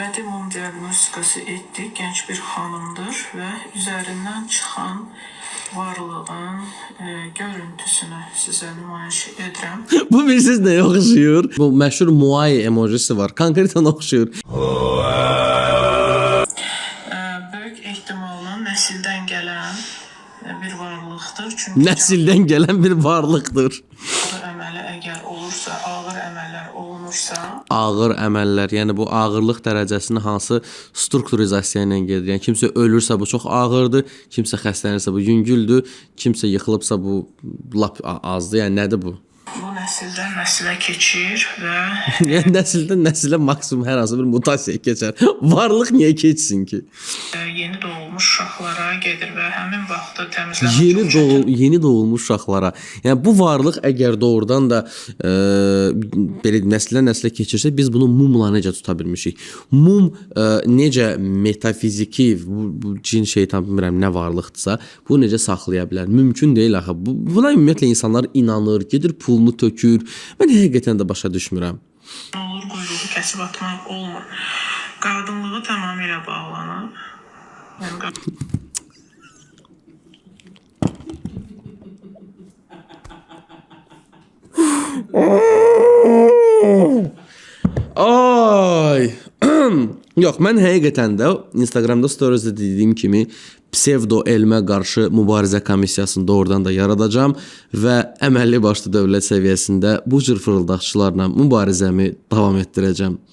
Bədii mum diaqnostikası etdik. Genç bir hanımdır ve üzerinden çıkan varlığın görüntüsünü size nümayiş edirəm. Bu bilirsiniz neye oxşuyur? Bu meşhur Muay emojisi var. Konkreten oxşuyur. Böyük ehtimalla nesilden gelen bir varlıqdır. Çünki Nesilden gelen bir varlıqdır. canlı əməli əgər olursa, ağır əməllər olunursa, Ağır əməllər, yəni bu ağırlıq dərəcəsinin hansı strukturizasiya ilə gedir? Yəni kimsə ölürsə bu çox ağırdır, kimsə xəstələnirsə bu yüngüldür, kimsə yıxılıbsa bu lap azdır. Yəni nədir bu? bu nəsildən nəsilə keçir və Yəni nəsildən nəsilə maksimum hər hansı bir mutasiya keçər. Varlıq niyə keçsin ki? yeni doğulmuş uşaqlara gedir və həmin vaxtı təmizləmək Yeni doğulmuş uşaqlara. Yəni bu varlıq əgər doğrudan da belə nəsildən nəslə keçirsə biz bunu mumla necə tuta bilmişik? Mum necə metafiziki bu cin şeytan bilmirəm nə varlıqdırsa, bu necə saxlaya bilər? Mümkün deyil axı. Buna ümumiyyətlə insanlar inanır, gedir pulunu tökür. Mən həqiqətən də başa düşmürəm. olur, quyruğu kəsib atmaq olmur. Qadınlığı tamamilə bağlanıb. Yəni Ay. Yox, mən həqiqətən də Instagramda storiesdə dediyim kimi psevdo elmə qarşı mübarizə komissiyasını doğrudan da yaradacağam və əməlli başlı dövlət səviyyəsində bu cür fırıldaqçılarla mübarizəmi davam etdirəcəm.